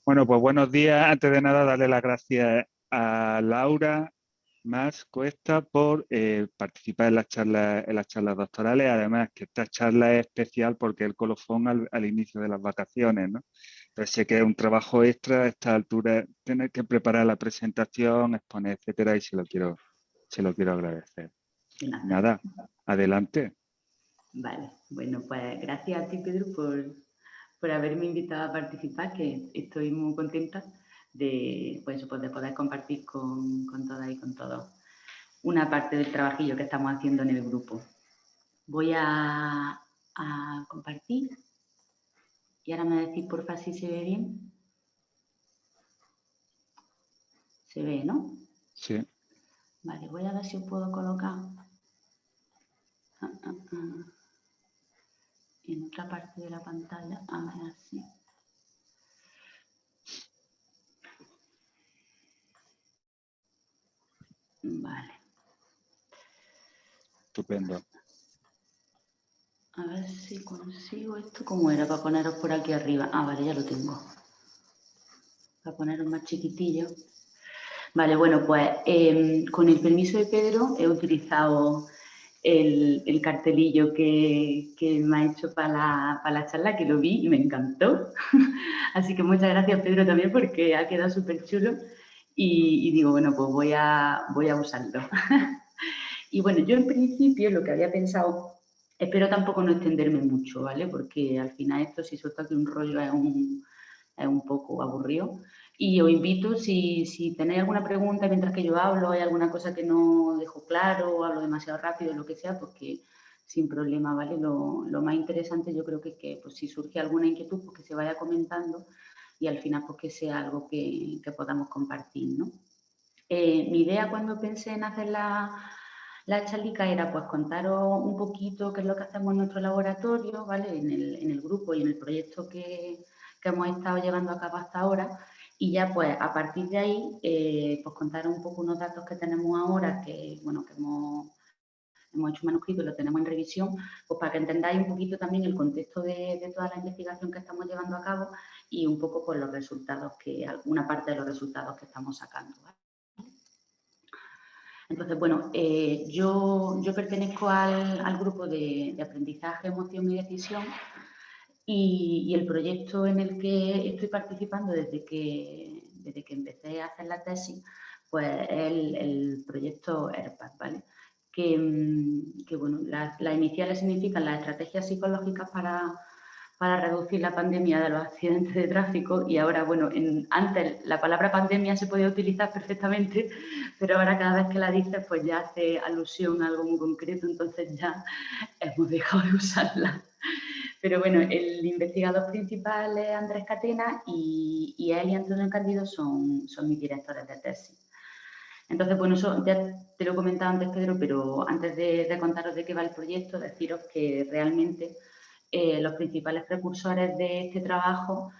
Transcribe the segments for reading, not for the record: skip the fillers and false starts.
Bueno, pues buenos días. Antes de nada, darle las gracias a Laura Mas Cuesta por participar en las charlas doctorales. Además, que esta charla es especial porque el colofón al inicio de las vacaciones, ¿no? Entonces, sé que es un trabajo extra a esta altura, tener que preparar la presentación, exponer, etcétera, y se lo quiero agradecer. Nada, adelante. Vale, bueno, pues gracias a ti, Pedro, por haberme invitado a participar, que estoy muy contenta de poder compartir con todas y con todos una parte del trabajillo que estamos haciendo en el grupo. Voy a compartir y ahora me decís, porfa, si se ve bien. Se ve, ¿no? Sí. Vale, voy a ver si os puedo colocar en otra parte de la pantalla. A ver, así. Vale. Estupendo. A ver si consigo esto. ¿Cómo era? Para poneros por aquí arriba. Ah, vale, ya lo tengo. Para poneros más chiquitillo. Vale, bueno, pues con el permiso de Pedro he utilizado el cartelillo que me ha hecho para la charla, que lo vi y me encantó. Así que muchas gracias, Pedro, también, porque ha quedado súper chulo. Y digo, bueno, pues voy a usarlo. Y bueno, yo en principio lo que había pensado, espero tampoco no extenderme mucho, ¿vale? Porque al final esto, si suelto aquí un rollo, es un poco aburrido. Y os invito, si tenéis alguna pregunta mientras que yo hablo, hay alguna cosa que no dejo claro, o hablo demasiado rápido, lo que sea, pues que sin problema, ¿vale? Lo más interesante yo creo que es que pues, si surge alguna inquietud, pues que se vaya comentando y al final pues que sea algo que podamos compartir, ¿no? Mi idea cuando pensé en hacer la charlica era pues contaros un poquito qué es lo que hacemos en nuestro laboratorio, ¿vale? En el grupo y en el proyecto que hemos estado llevando a cabo hasta ahora. Y ya pues a partir de ahí, pues contaros un poco unos datos que tenemos ahora, que bueno, que hemos hecho un manuscrito y lo tenemos en revisión, pues para que entendáis un poquito también el contexto de toda la investigación que estamos llevando a cabo y un poco pues los resultados alguna parte de los resultados que estamos sacando, ¿vale? Entonces, bueno, yo pertenezco al grupo de aprendizaje, emoción y decisión y el proyecto en el que estoy participando desde que empecé a hacer la tesis, pues es el proyecto ERPAD, ¿vale? Que bueno, las iniciales significan las estrategias psicológicas para reducir la pandemia de los accidentes de tráfico y ahora, bueno, antes la palabra pandemia se podía utilizar perfectamente, pero ahora cada vez que la dices pues ya hace alusión a algo muy concreto, entonces ya hemos dejado de usarla. Pero bueno, el investigador principal es Andrés Catena y él y Antonio Cándido son mis directores de tesis. Entonces, bueno, eso ya te lo he comentado antes, Pedro, pero antes de contaros de qué va el proyecto, deciros que realmente los principales precursores de este trabajo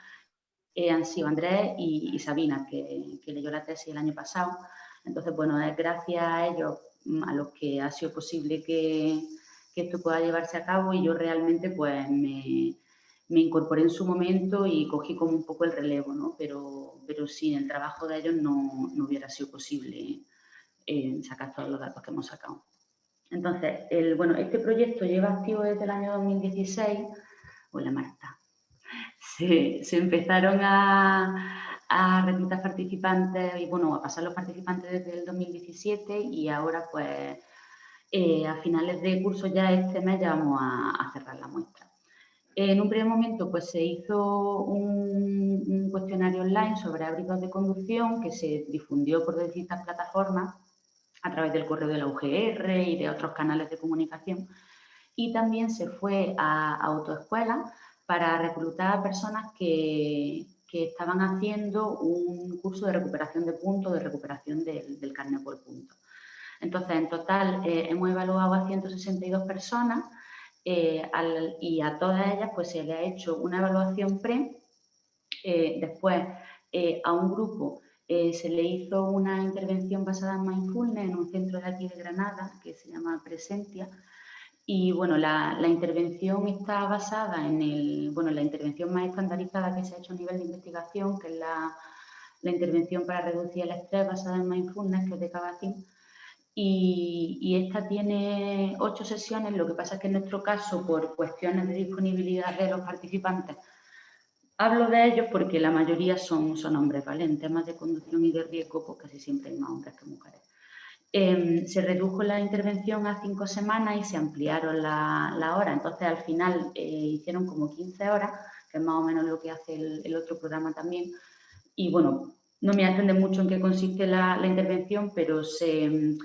han sido Andrés y Sabina, que leyó la tesis el año pasado. Entonces, bueno, es gracias a ellos a los que ha sido posible que esto pueda llevarse a cabo y yo realmente pues me incorporé en su momento y cogí como un poco el relevo, ¿no? Pero sin el trabajo de ellos no hubiera sido posible sacar todos los datos que hemos sacado. Entonces, bueno, este proyecto lleva activo desde el año 2016. Hola, Marta. Se empezaron a reclutar participantes y, bueno, a pasar los participantes desde el 2017 y ahora, pues, a finales de curso ya este mes ya vamos a cerrar la muestra. En un primer momento, pues, se hizo un cuestionario online sobre hábitos de conducción que se difundió por distintas plataformas a través del correo de la UGR y de otros canales de comunicación. Y también se fue a autoescuelas para reclutar a personas que estaban haciendo un curso de recuperación de puntos, de recuperación del carnet por puntos. Entonces, en total, hemos evaluado a 162 personas y a todas ellas pues, se le ha hecho una evaluación pre. Después, a un grupo se le hizo una intervención basada en mindfulness en un centro de aquí de Granada que se llama Presentia. Y bueno, la intervención está basada en la intervención más estandarizada que se ha hecho a nivel de investigación, que es la intervención para reducir el estrés basada en mindfulness, que es de Kabat-Zinn. Y esta tiene 8 sesiones, lo que pasa es que en nuestro caso, por cuestiones de disponibilidad de los participantes, hablo de ellos porque la mayoría son hombres, ¿vale? En temas de conducción y de riesgo, pues casi siempre hay más hombres que mujeres. Se redujo la intervención a 5 semanas y se ampliaron la hora. Entonces, al final, hicieron como 15 horas, que es más o menos lo que hace el otro programa también. Y bueno, no me atende mucho en qué consiste la intervención, pero se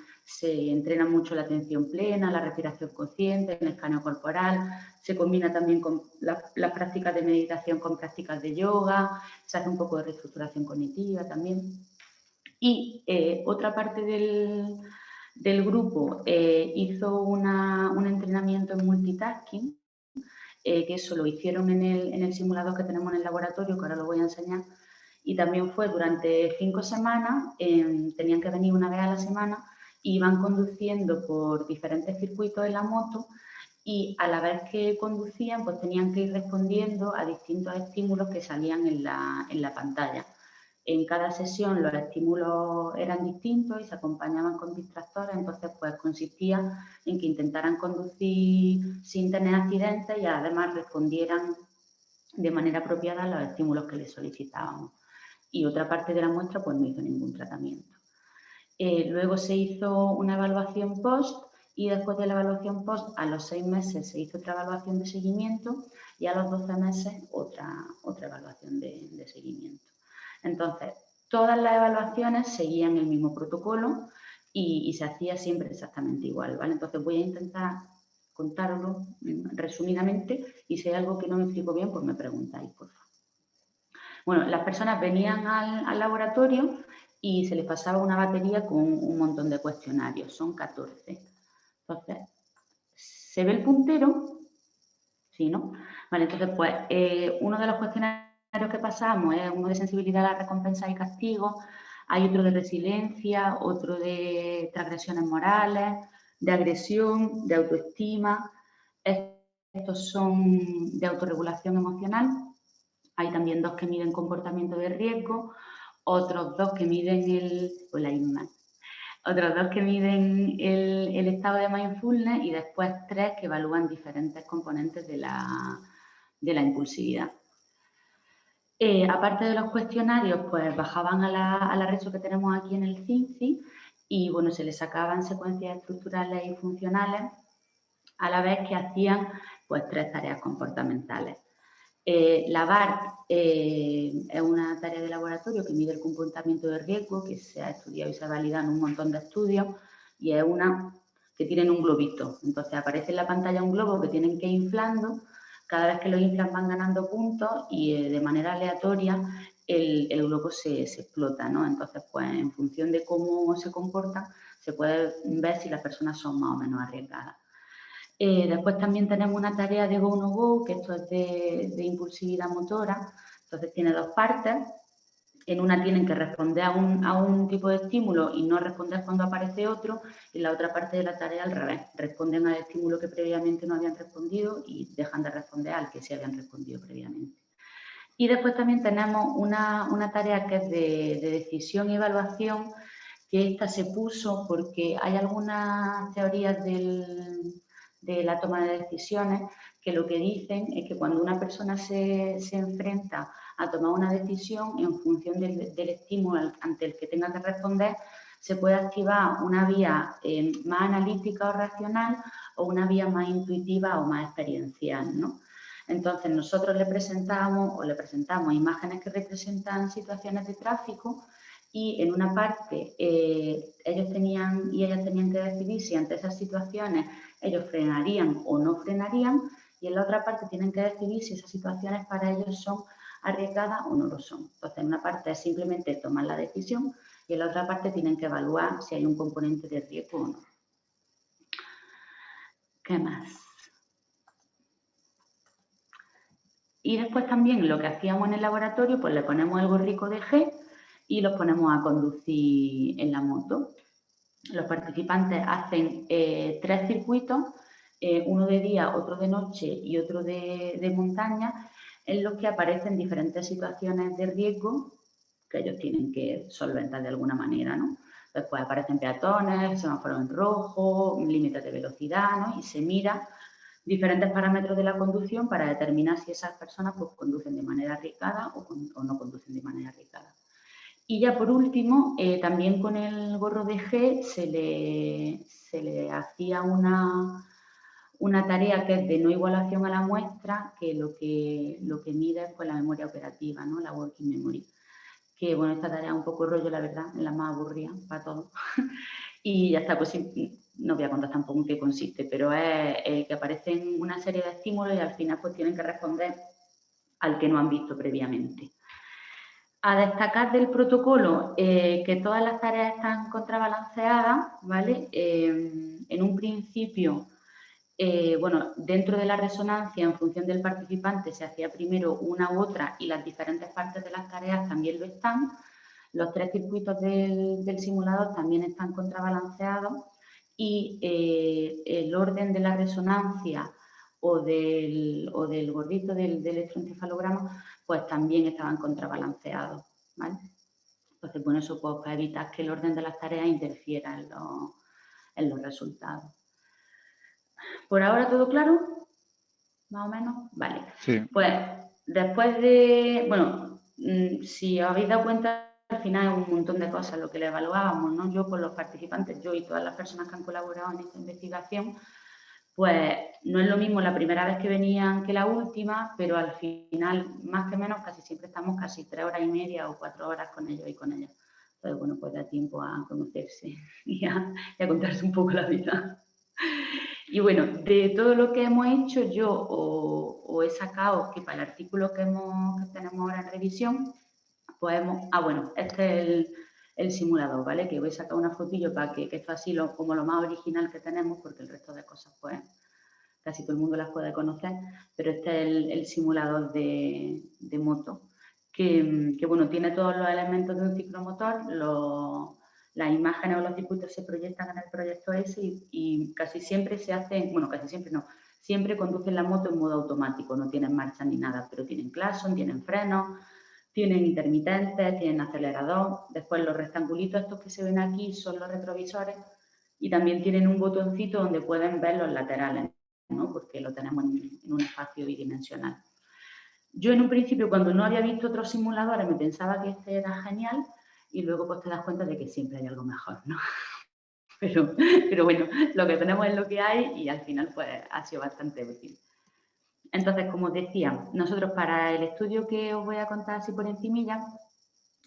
entrena mucho la atención plena, la respiración consciente, el escaneo corporal, se combina también con las prácticas de meditación con prácticas de yoga, se hace un poco de reestructuración cognitiva también. Y otra parte del grupo hizo un entrenamiento en multitasking, que eso lo hicieron en el simulador que tenemos en el laboratorio, que ahora lo voy a enseñar, y también fue durante 5 semanas, tenían que venir una vez a la semana, y iban conduciendo por diferentes circuitos en la moto, y a la vez que conducían, pues tenían que ir respondiendo a distintos estímulos que salían en la pantalla. En cada sesión los estímulos eran distintos y se acompañaban con distractores, entonces pues consistía en que intentaran conducir sin tener accidentes y además respondieran de manera apropiada a los estímulos que les solicitábamos. Y otra parte de la muestra pues no hizo ningún tratamiento. Luego se hizo una evaluación post y después de la evaluación post, a los 6 meses se hizo otra evaluación de seguimiento y a los 12 meses otra evaluación de seguimiento. Entonces, todas las evaluaciones seguían el mismo protocolo y se hacía siempre exactamente igual, ¿vale? Entonces voy a intentar contároslo resumidamente y si hay algo que no me explico bien, pues me preguntáis, por favor. Bueno, las personas venían al laboratorio y se les pasaba una batería con un montón de cuestionarios, son 14. Entonces, ¿se ve el puntero? Sí, ¿no? Vale, entonces, pues, uno de los cuestionarios que pasamos es uno de sensibilidad a la recompensa y castigo, hay otro de resiliencia, otro de transgresiones morales, de agresión, de autoestima, estos son de autorregulación emocional, hay también 2 que miden comportamiento de riesgo, otros 2 que miden otros 2 que miden el estado de mindfulness y después 3 que evalúan diferentes componentes de la impulsividad. Aparte de los cuestionarios, pues bajaban a la red que tenemos aquí en el CINCI y bueno, se les sacaban secuencias estructurales y funcionales a la vez que hacían pues 3 tareas comportamentales. La BART es una tarea de laboratorio que mide el comportamiento de riesgo, que se ha estudiado y se ha validado en un montón de estudios, y es una que tienen un globito. Entonces aparece en la pantalla un globo que tienen que ir inflando, cada vez que lo inflan van ganando puntos y de manera aleatoria el globo se explota, ¿no? Entonces, pues en función de cómo se comportan, se puede ver si las personas son más o menos arriesgadas. Después también tenemos una tarea de Go No Go, que esto es de impulsividad motora. Entonces tiene 2 partes. En una tienen que responder a un tipo de estímulo y no responder cuando aparece otro. Y en la otra parte de la tarea al revés. Responden al estímulo que previamente no habían respondido y dejan de responder al que sí habían respondido previamente. Y después también tenemos una tarea que es de decisión y evaluación, que esta se puso porque hay algunas teorías de la toma de decisiones que lo que dicen es que cuando una persona se enfrenta a tomar una decisión en función del estímulo ante el que tenga que responder, se puede activar una vía más analítica o racional o una vía más intuitiva o más experiencial, ¿no? Entonces nosotros le presentamos imágenes que representan situaciones de tráfico y en una parte ellos tenían y ellas tenían que decidir si ante esas situaciones ellos frenarían o no frenarían y en la otra parte tienen que decidir si esas situaciones para ellos son arriesgadas o no lo son. Entonces en una parte es simplemente tomar la decisión y en la otra parte tienen que evaluar si hay un componente de riesgo o no. ¿Qué más? Y después también lo que hacíamos en el laboratorio, pues le ponemos el gorrico de G y los ponemos a conducir en la moto. Los participantes hacen 3 circuitos uno de día, otro de noche y otro de montaña, en los que aparecen diferentes situaciones de riesgo que ellos tienen que solventar de alguna manera, ¿no? Después aparecen peatones, semáforos en rojo, límites de velocidad, ¿no? Y se mira diferentes parámetros de la conducción para determinar si esas personas pues, conducen de manera arriesgada o no conducen de manera arriesgada. Y ya por último, también con el gorro de G se le hacía una tarea que es de no igualación a la muestra, que lo que mide es pues, la memoria operativa, ¿no? La working memory. Que bueno, esta tarea es un poco rollo, la verdad, es la más aburrida para todos. Y ya está, pues no voy a contar tampoco en qué consiste, pero es que aparecen una serie de estímulos y al final pues tienen que responder al que no han visto previamente. A destacar del protocolo que todas las tareas están contrabalanceadas, ¿vale? En un principio, bueno, dentro de la resonancia, en función del participante, se hacía primero una u otra y las diferentes partes de las tareas también lo están. Los 3 circuitos del simulador también están contrabalanceados y el orden de la resonancia o del gordito del electroencefalograma, pues también estaban contrabalanceados, ¿vale? Entonces, bueno, eso pues, para evitar que el orden de las tareas interfiera en los resultados. ¿Por ahora todo claro? ¿Más o menos? Vale. Sí. Pues después de, bueno, si os habéis dado cuenta, al final es un montón de cosas lo que le evaluábamos, ¿no? Yo con los participantes, yo y todas las personas que han colaborado en esta investigación, pues no es lo mismo la primera vez que venían que la última, pero al final, más que menos, casi siempre estamos casi 3 horas y media o 4 horas con ellos y con ellas. Entonces, bueno, pues da tiempo a conocerse y a contarse un poco la vida. Y bueno, de todo lo que hemos hecho, yo he sacado que para el artículo que tenemos ahora en revisión, pues bueno, este es el simulador, ¿vale? Que voy a sacar una fotillo para que esto así como lo más original que tenemos, porque el resto de cosas, pues, casi todo el mundo las puede conocer, pero este es el simulador de moto, que, bueno, tiene todos los elementos de un ciclomotor, las imágenes o los circuitos se proyectan en el proyecto ese y casi siempre se hacen, bueno, casi siempre no, siempre conducen la moto en modo automático, no tienen marcha ni nada, pero tienen claxon, tienen frenos, tienen intermitentes, tienen acelerador, después los rectangulitos estos que se ven aquí son los retrovisores y también tienen un botoncito donde pueden ver los laterales, ¿no? Porque lo tenemos en un espacio bidimensional. Yo en un principio, cuando no había visto otros simuladores, me pensaba que este era genial y luego pues te das cuenta de que siempre hay algo mejor, ¿no? Pero bueno, lo que tenemos es lo que hay y al final pues ha sido bastante útil. Entonces, como os decía, nosotros para el estudio que os voy a contar así por encimilla,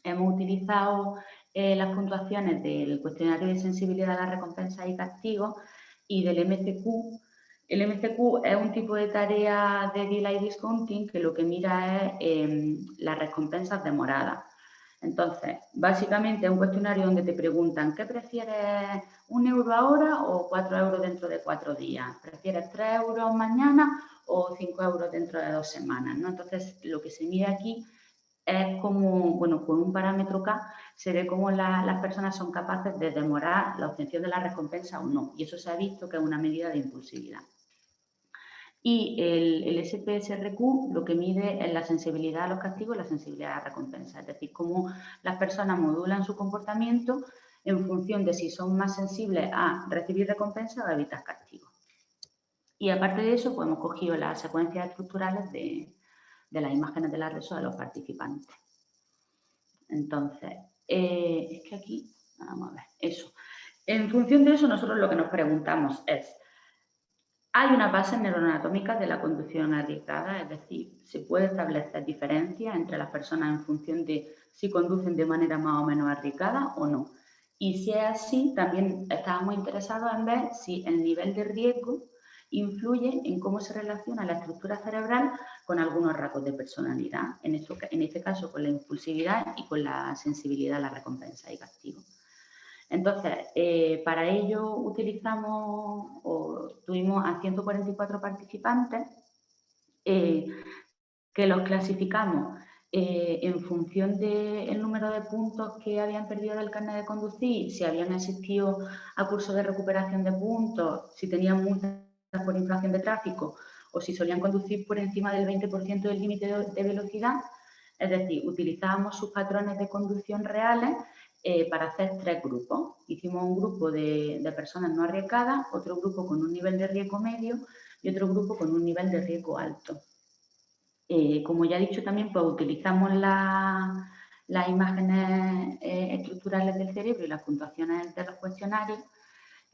hemos utilizado las puntuaciones del cuestionario de sensibilidad a las recompensas y castigos y del MCQ. El MCQ es un tipo de tarea de delay discounting que lo que mira es las recompensas demoradas. Entonces, básicamente es un cuestionario donde te preguntan ¿qué prefieres, 1 euro ahora o 4 euros dentro de 4 días? ¿Prefieres 3 euros mañana o 5 euros dentro de 2 semanas? ¿No? Entonces, lo que se mide aquí es como, bueno, con un parámetro K se ve cómo las personas son capaces de demorar la obtención de la recompensa o no. Y eso se ha visto que es una medida de impulsividad. Y el SPSRQ lo que mide es la sensibilidad a los castigos y la sensibilidad a la recompensa. Es decir, cómo las personas modulan su comportamiento en función de si son más sensibles a recibir recompensa o a evitar castigos. Y aparte de eso, pues hemos cogido las secuencias estructurales de las imágenes de la RESO de los participantes. Entonces, es que aquí, vamos a ver, eso. En función de eso, nosotros lo que nos preguntamos es, ¿hay una base neuroanatómica de la conducción arriesgada? Es decir, ¿se puede establecer diferencias entre las personas en función de si conducen de manera más o menos arriesgada o no? Y si es así, también estábamos interesados en ver si el nivel de riesgo influye en cómo se relaciona la estructura cerebral con algunos rasgos de personalidad, en este caso con la impulsividad y con la sensibilidad a la recompensa y castigo. Entonces, para ello tuvimos a 144 participantes que los clasificamos en función del número de puntos que habían perdido del carnet de conducir, si habían asistido a cursos de recuperación de puntos, si tenían multas por infracción de tráfico o si solían conducir por encima del 20% del límite de velocidad. Es decir, utilizábamos sus patrones de conducción reales para hacer 3 grupos. Hicimos un grupo de personas no arriesgadas, otro grupo con un nivel de riesgo medio y otro grupo con un nivel de riesgo alto. Como ya he dicho también, pues utilizamos las imágenes estructurales del cerebro y las puntuaciones de los cuestionarios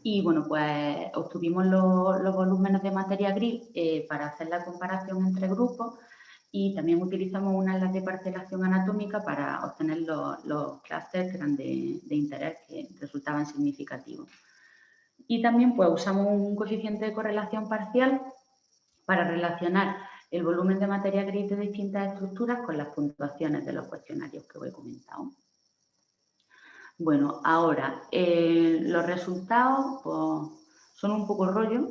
y, bueno, pues obtuvimos los volúmenes de materia gris para hacer la comparación entre grupos y también utilizamos una de las de parcelación anatómica para obtener los clústeres que eran de interés que resultaban significativos. Y también pues usamos un coeficiente de correlación parcial para relacionar el volumen de materia gris de distintas estructuras con las puntuaciones de los cuestionarios que os he comentado. Bueno, ahora, los resultados pues, son un poco rollo.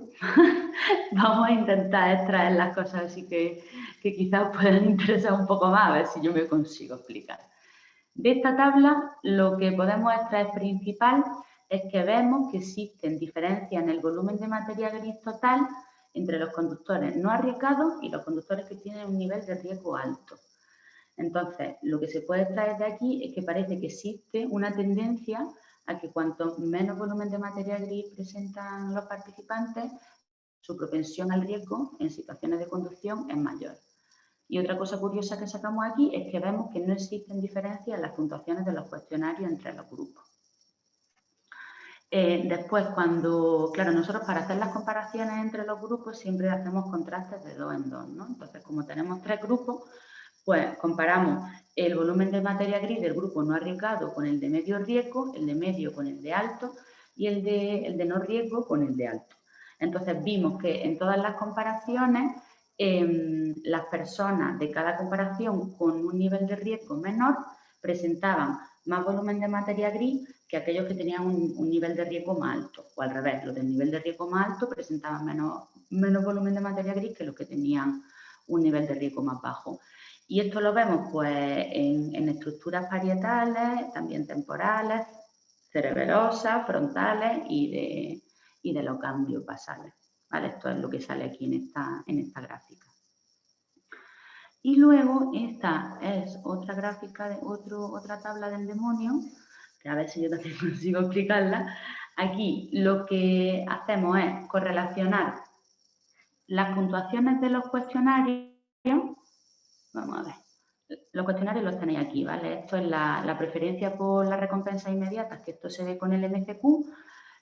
Vamos a intentar extraer las cosas así que quizás puedan interesar un poco más, a ver si yo me consigo explicar. De esta tabla, lo que podemos extraer principal es que vemos que existen diferencias en el volumen de materia gris total entre los conductores no arriesgados y los conductores que tienen un nivel de riesgo alto. Entonces, lo que se puede extraer de aquí es que parece que existe una tendencia a que cuanto menos volumen de materia gris presentan los participantes, su propensión al riesgo en situaciones de conducción es mayor. Y otra cosa curiosa que sacamos aquí es que vemos que no existen diferencias en las puntuaciones de los cuestionarios entre los grupos. Después, claro, nosotros para hacer las comparaciones entre los grupos siempre hacemos contrastes de 2 en 2, ¿no? Entonces, como tenemos 3 grupos, pues comparamos el volumen de materia gris del grupo no arriesgado con el de medio riesgo, el de medio con el de alto y el de no riesgo con el de alto. Entonces, vimos que en todas las comparaciones, las personas de cada comparación con un nivel de riesgo menor presentaban más volumen de materia gris que aquellos que tenían un nivel de riesgo más alto. O al revés, los del nivel de riesgo más alto presentaban menos volumen de materia gris que los que tenían un nivel de riesgo más bajo. Y esto lo vemos pues en estructuras parietales, también temporales, cerebelosas, frontales y de los ganglios basales. ¿Vale? Esto es lo que sale aquí en esta gráfica. Y luego esta es otra gráfica, otra tabla del demonio, que a ver si yo también consigo explicarla. Aquí lo que hacemos es correlacionar las puntuaciones de los cuestionarios. Vamos a ver. Los cuestionarios los tenéis aquí, ¿vale? Esto es la preferencia por las recompensas inmediatas, que esto se ve con el MCQ,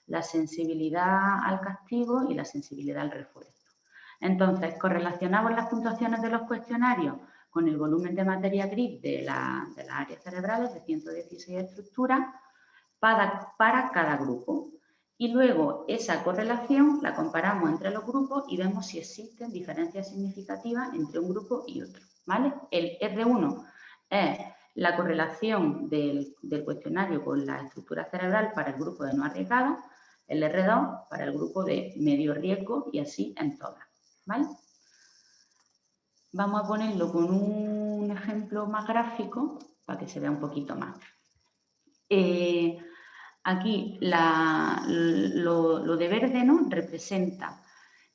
la sensibilidad al castigo y la sensibilidad al refuerzo. Entonces, correlacionamos las puntuaciones de los cuestionarios con el volumen de materia gris de las áreas cerebrales de 116 estructuras para cada grupo. Y luego esa correlación la comparamos entre los grupos y vemos si existen diferencias significativas entre un grupo y otro, ¿vale? El R1 es la correlación del cuestionario con la estructura cerebral para el grupo de no arriesgados, el R2 para el grupo de medio riesgo y así en todas, ¿vale? Vamos a ponerlo con un ejemplo más gráfico para que se vea un poquito más. Aquí lo de verde, ¿no? Representa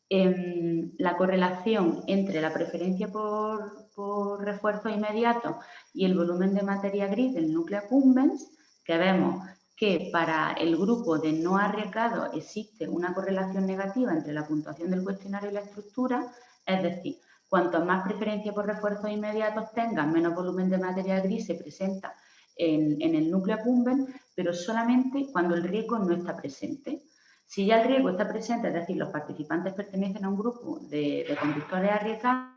la correlación entre la preferencia por refuerzo inmediato y el volumen de materia gris del núcleo accumbens, que vemos que para el grupo de no arriesgado existe una correlación negativa entre la puntuación del cuestionario y la estructura, es decir, cuanto más preferencia por refuerzos inmediatos tengan, menos volumen de materia gris se presenta en el núcleo accumbens, pero solamente cuando el riesgo no está presente. Si ya el riesgo está presente, es decir, los participantes pertenecen a un grupo de conductores arriesgados,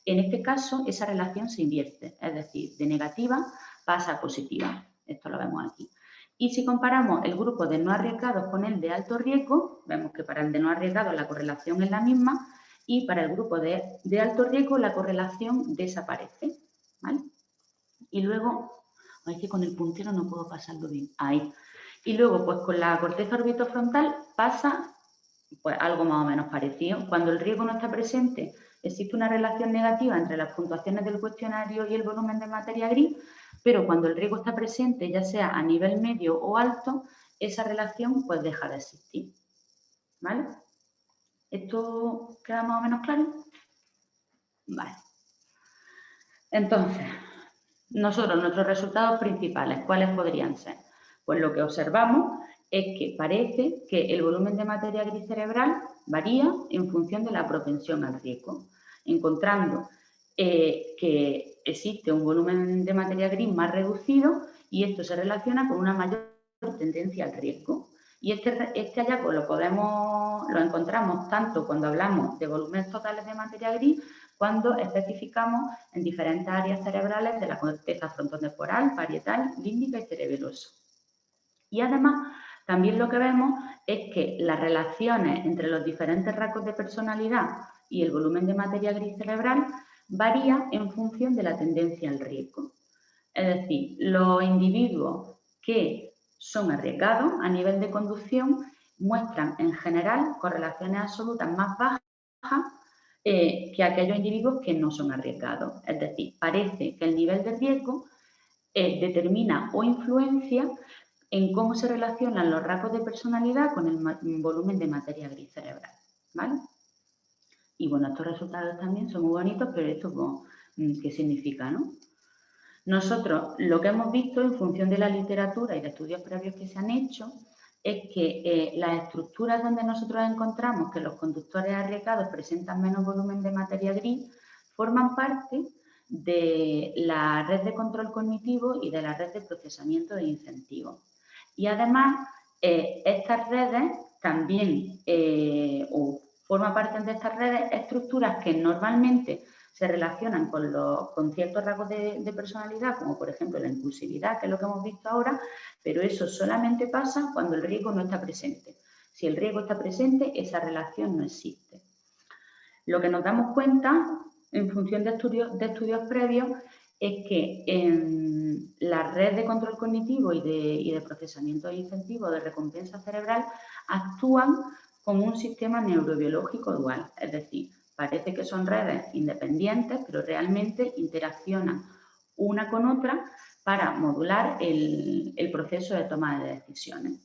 en este caso esa relación se invierte, es decir, de negativa pasa a positiva. Esto lo vemos aquí. Y si comparamos el grupo de no arriesgados con el de alto riesgo, vemos que para el de no arriesgados la correlación es la misma y para el grupo de alto riesgo la correlación desaparece, ¿vale? Y luego, es que con el puntero no puedo pasarlo bien, ahí. Y luego, pues con la corteza orbitofrontal pasa pues, algo más o menos parecido. Cuando el riesgo no está presente, existe una relación negativa entre las puntuaciones del cuestionario y el volumen de materia gris, pero cuando el riesgo está presente, ya sea a nivel medio o alto, esa relación pues deja de existir, ¿vale? ¿Esto queda más o menos claro? Vale. Entonces, nuestros resultados principales, ¿cuáles podrían ser? Pues lo que observamos es que parece que el volumen de materia gris cerebral varía en función de la propensión al riesgo, encontrando que existe un volumen de materia gris más reducido y esto se relaciona con una mayor tendencia al riesgo. Y este hallazgo lo encontramos tanto cuando hablamos de volúmenes totales de materia gris, cuando especificamos en diferentes áreas cerebrales de la corteza frontotemporal, parietal, límbica y cerebelosa. Y además, también lo que vemos es que las relaciones entre los diferentes rasgos de personalidad y el volumen de materia gris cerebral varían en función de la tendencia al riesgo. Es decir, los individuos que son arriesgados a nivel de conducción muestran en general correlaciones absolutas más bajas que aquellos individuos que no son arriesgados. Es decir, parece que el nivel de riesgo determina o influencia en cómo se relacionan los rasgos de personalidad con el volumen de materia gris cerebral, ¿vale? Y bueno, estos resultados también son muy bonitos, pero esto, ¿qué significa, no? Nosotros lo que hemos visto en función de la literatura y de estudios previos que se han hecho es que las estructuras donde nosotros encontramos que los conductores arriesgados presentan menos volumen de materia gris forman parte de la red de control cognitivo y de la red de procesamiento de incentivos. Y además, estas redes también, o forman parte de estas redes, estructuras que normalmente se relacionan con ciertos rasgos de personalidad, como por ejemplo la impulsividad, que es lo que hemos visto ahora, pero eso solamente pasa cuando el riesgo no está presente. Si el riesgo está presente, esa relación no existe. Lo que nos damos cuenta, en función de estudios previos, es que en la red de control cognitivo y de procesamiento de incentivos de recompensa cerebral actúan como un sistema neurobiológico dual, es decir, parece que son redes independientes, pero realmente interaccionan una con otra para modular el proceso de toma de decisiones.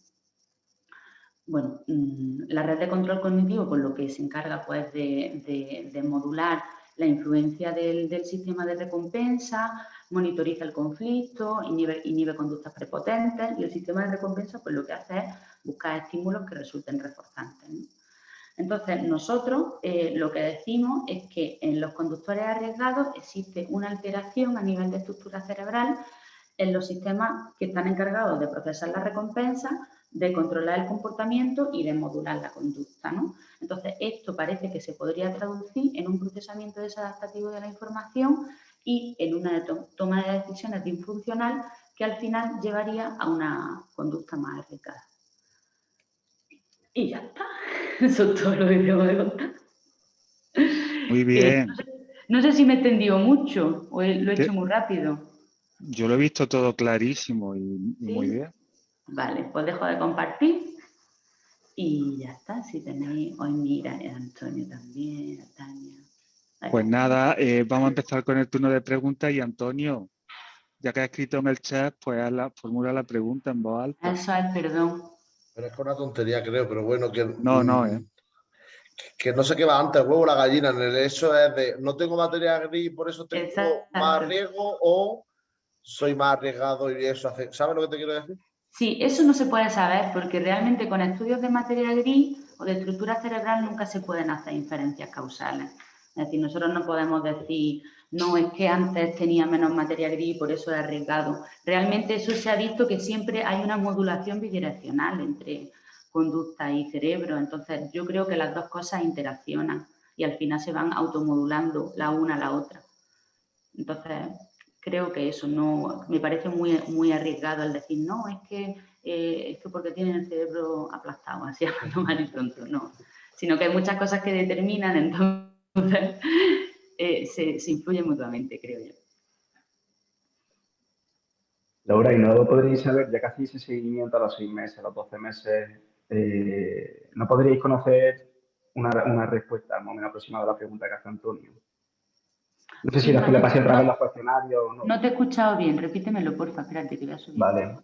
Bueno, la red de control cognitivo, por lo que se encarga pues, de modular la influencia del sistema de recompensa, monitoriza el conflicto, inhibe conductas prepotentes y el sistema de recompensa pues, lo que hace es buscar estímulos que resulten reforzantes, ¿no? Entonces, nosotros lo que decimos es que en los conductores arriesgados existe una alteración a nivel de estructura cerebral en los sistemas que están encargados de procesar la recompensa, de controlar el comportamiento y de modular la conducta, ¿no? Entonces, esto parece que se podría traducir en un procesamiento desadaptativo de la información y en una toma de decisiones disfuncional que al final llevaría a una conducta más arriesgada. Y ya está. Eso es todo lo que tengo que contar. Muy bien. No sé si me he extendido mucho o lo he hecho muy rápido. Yo lo he visto todo clarísimo y ¿Sí? muy bien. Vale, pues dejo de compartir y ya está. Si tenéis, hoy mira, Antonio también, Tania. Pues nada, vamos a empezar con el turno de preguntas y Antonio, ya que has escrito en el chat, pues formula la pregunta en voz alta. Eso es, perdón. Pero es una tontería, creo, pero bueno, que no sé qué va antes, el huevo o la gallina. Eso es de no tengo materia gris, por eso tengo más riesgo, o soy más arriesgado y eso hace. ¿Sabes lo que te quiero decir? Sí, eso no se puede saber porque realmente con estudios de materia gris o de estructura cerebral nunca se pueden hacer inferencias causales. Es decir, nosotros no podemos decir, no, es que antes tenía menos materia gris y por eso es arriesgado. Realmente eso se ha visto que siempre hay una modulación bidireccional entre conducta y cerebro. Entonces, yo creo que las dos cosas interaccionan y al final se van automodulando la una a la otra. Entonces, creo que eso no, me parece muy arriesgado el decir, no, es que porque tienen el cerebro aplastado, así hablando mal y tonto, no. Sino que hay muchas cosas que determinan, entonces se influyen mutuamente, creo yo. Laura, ¿y no podréis saber, ya que hacéis ese seguimiento a los 6 meses, a los 12 meses, no podríais conocer una respuesta más o menos aproximada a la pregunta que hace Antonio? No sé si le pasé otra vez los cuestionarios o no. No te he escuchado bien, repítemelo, porfa, espérate, que voy a subir. Vale.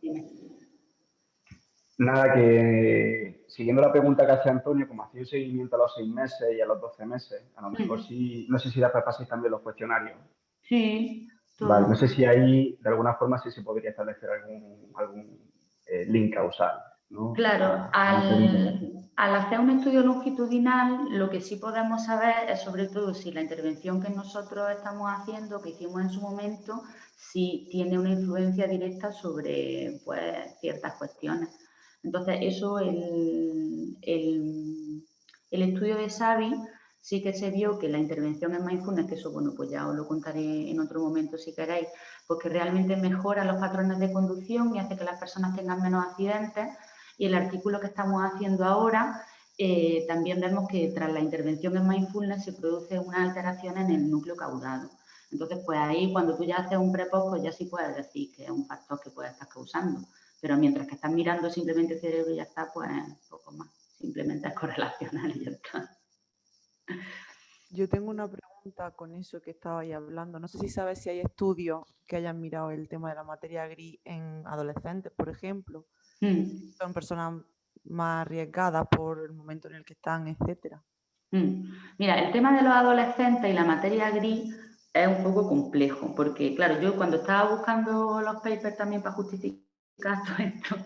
Nada, que siguiendo la pregunta que hace Antonio, como hacía un seguimiento a los 6 meses y a los 12 meses, a lo mejor sí, no sé si después pasáis también los cuestionarios. Sí, Vale, no todo. sé si ahí de alguna forma sí se podría establecer algún link causal, ¿no? Claro, A mejor intervención. al hacer un estudio longitudinal, lo que sí podemos saber es sobre todo si la intervención que nosotros estamos haciendo, que hicimos en su momento, si tiene una influencia directa sobre pues, ciertas cuestiones. Entonces, eso, el estudio de Xavi sí que se vio que la intervención en mindfulness, que eso, bueno, pues ya os lo contaré en otro momento si queréis, porque realmente mejora los patrones de conducción y hace que las personas tengan menos accidentes. Y el artículo que estamos haciendo ahora, también vemos que tras la intervención en mindfulness se produce una alteración en el núcleo caudado. Entonces, pues ahí cuando tú ya haces un prepost, pues ya sí puedes decir que es un factor que puede estar causando. Pero mientras que estás mirando simplemente el cerebro y ya está, pues poco más. Simplemente es correlacional y ya está. Yo tengo una pregunta con eso que estabais hablando. No sé si sabes si hay estudios que hayan mirado el tema de la materia gris en adolescentes, por ejemplo. Son personas más arriesgadas por el momento en el que están, etcétera. Mira, el tema de los adolescentes y la materia gris es un poco complejo, porque claro, yo cuando estaba buscando los papers también para justificar todo esto,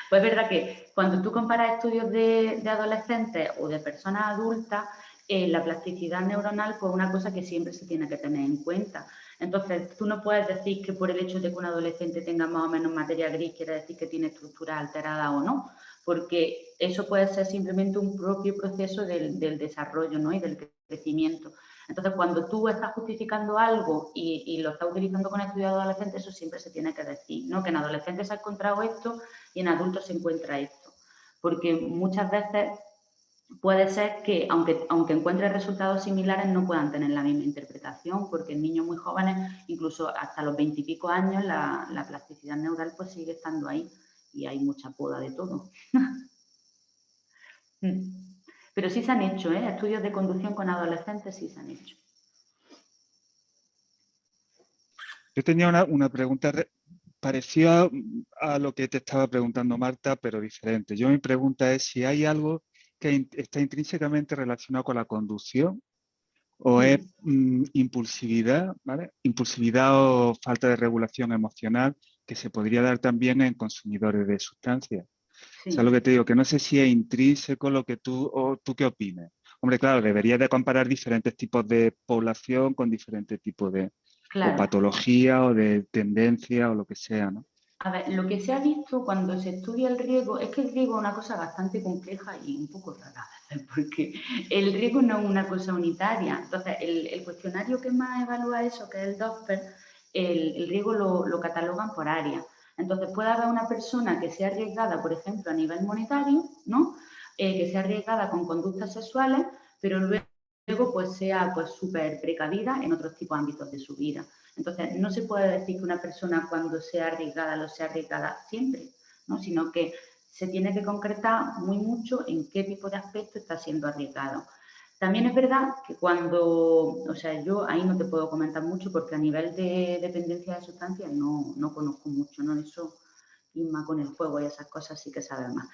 pues es verdad que cuando tú comparas estudios de adolescentes o de personas adultas, la plasticidad neuronal pues una cosa que siempre se tiene que tener en cuenta. Entonces, tú no puedes decir que por el hecho de que un adolescente tenga más o menos materia gris quiere decir que tiene estructura alterada o no, porque eso puede ser simplemente un propio proceso del desarrollo, ¿no? Y del crecimiento. Entonces, cuando tú estás justificando algo y lo estás utilizando con estudios adolescentes, eso siempre se tiene que decir, ¿no? Que en adolescentes se ha encontrado esto y en adultos se encuentra esto. Porque muchas veces puede ser que, aunque encuentres resultados similares, no puedan tener la misma interpretación, porque en niños muy jóvenes, incluso hasta los 20 y pico años, la plasticidad neural pues sigue estando ahí y hay mucha poda de todo. Pero sí se han hecho, estudios de conducción con adolescentes sí se han hecho. Yo tenía una pregunta parecida a lo que te estaba preguntando Marta, pero diferente. Mi pregunta es si hay algo que está intrínsecamente relacionado con la conducción o es impulsividad, ¿vale? Impulsividad o falta de regulación emocional que se podría dar también en consumidores de sustancias. Sí. O sea, lo que te digo, que no sé si es intrínseco lo que tú qué opines. Hombre, claro, deberías de comparar diferentes tipos de población con diferentes tipos de o patología o de tendencia o lo que sea, ¿no? A ver, lo que se ha visto cuando se estudia el riesgo, es que el riesgo es una cosa bastante compleja y un poco rara, porque el riesgo no es una cosa unitaria. Entonces, el cuestionario que más evalúa eso, que es el Doppler, el riesgo lo catalogan por área. Entonces, puede haber una persona que sea arriesgada, por ejemplo, a nivel monetario, ¿no? Que sea arriesgada con conductas sexuales, pero luego pues sea pues súper precavida en otros tipos de ámbitos de su vida. Entonces, no se puede decir que una persona cuando sea arriesgada lo sea arriesgada siempre, ¿no? Sino que se tiene que concretar muy mucho en qué tipo de aspecto está siendo arriesgado. También es verdad que cuando, o sea, yo ahí no te puedo comentar mucho porque a nivel de dependencia de sustancias no conozco mucho, ¿no? Eso Inma con el juego y esas cosas sí que sabe más.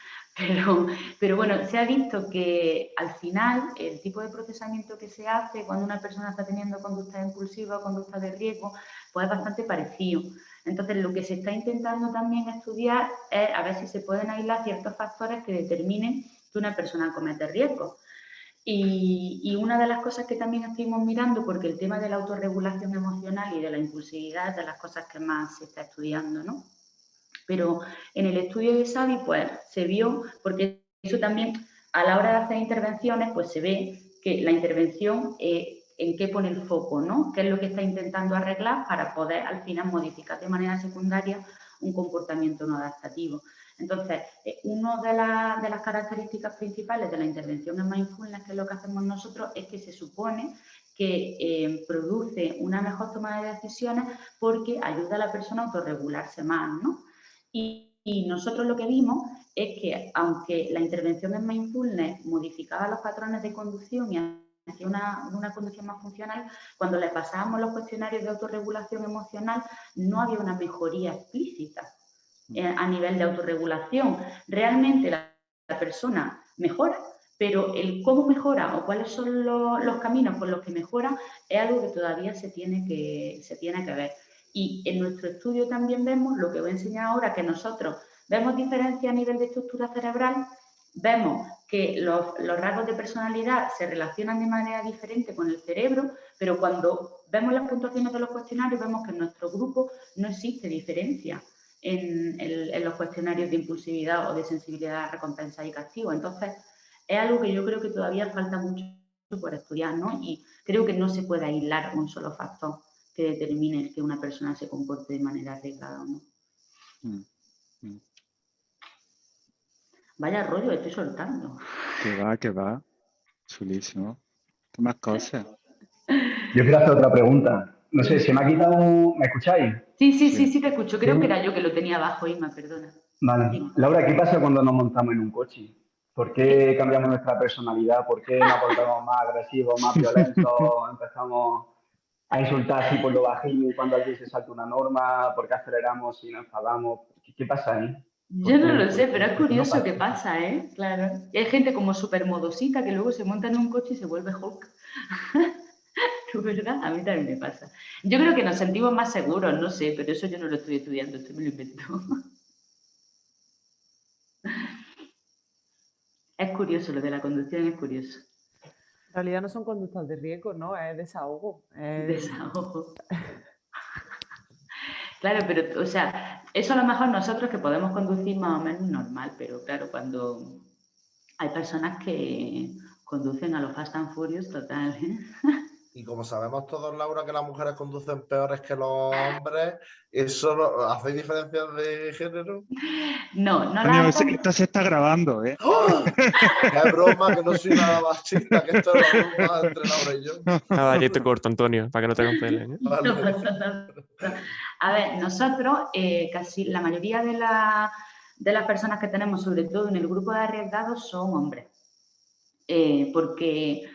Pero bueno, se ha visto que al final el tipo de procesamiento que se hace cuando una persona está teniendo conducta impulsiva o conducta de riesgo, pues es bastante parecido. Entonces, lo que se está intentando también estudiar es a ver si se pueden aislar ciertos factores que determinen que una persona comete riesgos. Y una de las cosas que también estuvimos mirando, porque el tema de la autorregulación emocional y de la impulsividad es de las cosas que más se está estudiando, ¿no? Pero en el estudio de Xavi, pues se vio, porque eso también a la hora de hacer intervenciones, pues se ve que la intervención en qué pone el foco, ¿no? ¿Qué es lo que está intentando arreglar para poder al final modificar de manera secundaria un comportamiento no adaptativo? Entonces, una de las características principales de la intervención en mindfulness, que es lo que hacemos nosotros, es que se supone que produce una mejor toma de decisiones porque ayuda a la persona a autorregularse más, ¿no? Y nosotros lo que vimos es que, aunque la intervención en mindfulness modificaba los patrones de conducción y hacía una conducción más funcional, cuando le pasábamos los cuestionarios de autorregulación emocional, no había una mejoría explícita. a nivel de autorregulación. Realmente la persona mejora, pero el cómo mejora o cuáles son los caminos por los que mejora es algo que todavía se tiene que ver. Y en nuestro estudio también vemos, lo que voy a enseñar ahora, que nosotros vemos diferencias a nivel de estructura cerebral, vemos que los rasgos de personalidad se relacionan de manera diferente con el cerebro, pero cuando vemos las puntuaciones de los cuestionarios vemos que en nuestro grupo no existe diferencia en los cuestionarios de impulsividad o de sensibilidad a recompensa y castigo. Entonces, es algo que yo creo que todavía falta mucho por estudiar, ¿no? Y creo que no se puede aislar un solo factor que determine que una persona se comporte de manera arriesgada o no. Vaya rollo, estoy soltando. Que va. Chulísimo. ¿Qué más cosas? Yo quiero hacer otra pregunta. No sé, se me ha quitado... ¿Me escucháis? Sí, te escucho. Creo que era yo que lo tenía abajo, Inma, perdona. Vale. Sí. Laura, ¿qué pasa cuando nos montamos en un coche? ¿Por qué cambiamos nuestra personalidad? ¿Por qué nos volvemos más agresivos, más violentos? Empezamos a insultar así por lo bajín cuando alguien se salta una norma. ¿Por qué aceleramos y nos enfadamos? ¿Qué pasa ahí? Yo no lo sé, pero es curioso qué pasa, ¿eh? Claro. Y hay gente como súper modosita que luego se monta en un coche y se vuelve Hulk. ¿Verdad? A mí también me pasa. Yo creo que nos sentimos más seguros, no sé, pero eso yo no lo estoy estudiando, esto me lo invento. Es curioso, lo de la conducción es curioso. En realidad no son conductas de riesgo, ¿no? Es desahogo. Desahogo. Claro, pero, o sea, eso a lo mejor nosotros que podemos conducir más o menos normal, pero claro, cuando hay personas que conducen a los Fast and Furious total, ¿eh? Y como sabemos todos, Laura, que las mujeres conducen peores que los hombres, ¿eso hace diferencias de género? No, no Antonio, las hacen. esto se está grabando, ¿eh? ¡Oh! ¡Qué broma! Que no soy nada machista, que esto es una broma entre Laura y yo. Nada, yo te corto, Antonio, para que no te cancelen, ¿eh? Vale. No pasa nada. A ver, nosotros, casi la mayoría de las personas que tenemos, sobre todo en el grupo de arriesgados, son hombres. Porque,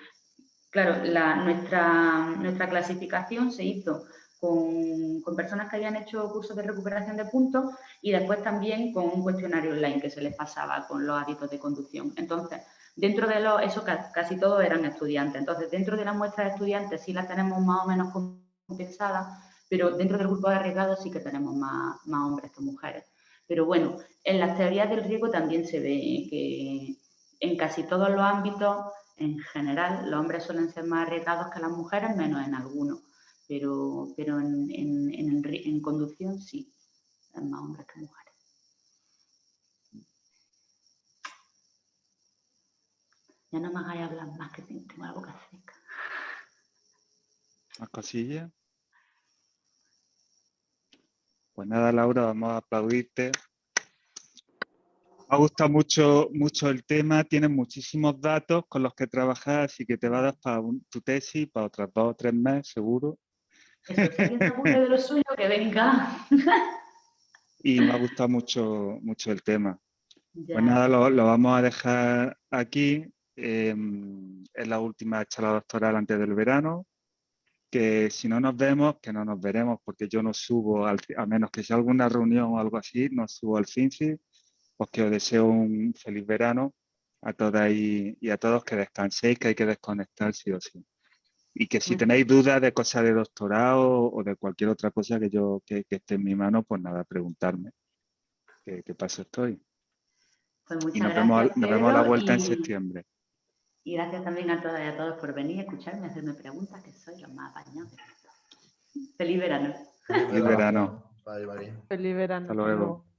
claro, nuestra clasificación se hizo con personas que habían hecho cursos de recuperación de puntos y después también con un cuestionario online que se les pasaba con los hábitos de conducción. Entonces, dentro de eso casi todos eran estudiantes. Entonces, dentro de la muestra de estudiantes sí la tenemos más o menos compensada, pero dentro del grupo de arriesgados sí que tenemos más hombres que mujeres. Pero bueno, en las teorías del riesgo también se ve que en casi todos los ámbitos, en general, los hombres suelen ser más arriesgados que las mujeres, menos en algunos. Pero en conducción sí, hay más hombres que mujeres. Ya no me hagáis hablar más, que tengo la boca seca. ¿Más cosillas? Pues nada, Laura, vamos a aplaudirte. Me ha gustado mucho el tema, tienes muchísimos datos con los que trabajar, así que te va a dar para tu tesis para otros 2 o 3 meses, seguro. Eso, si alguien se aburre de lo suyo, que venga. Y me ha gustado mucho el tema. Ya. Pues nada, lo vamos a dejar aquí. Es la última charla doctoral antes del verano. Que si no nos vemos, que no nos veremos, porque yo no subo, a menos que sea alguna reunión o algo así, no subo al FinFi. Pues que os deseo un feliz verano a todas y a todos, que descanséis, que hay que desconectar sí o sí. Y que si tenéis dudas de cosas de doctorado o de cualquier otra cosa que esté en mi mano, pues nada, preguntarme. ¿Qué paso estoy? Pues muchas Y nos gracias, vemos a la Pedro, vuelta en septiembre. Y gracias también a todas y a todos por venir a escucharme, hacerme preguntas, que soy los más apañados. Feliz verano. Feliz verano. Bye, bye. Feliz verano. Hasta luego.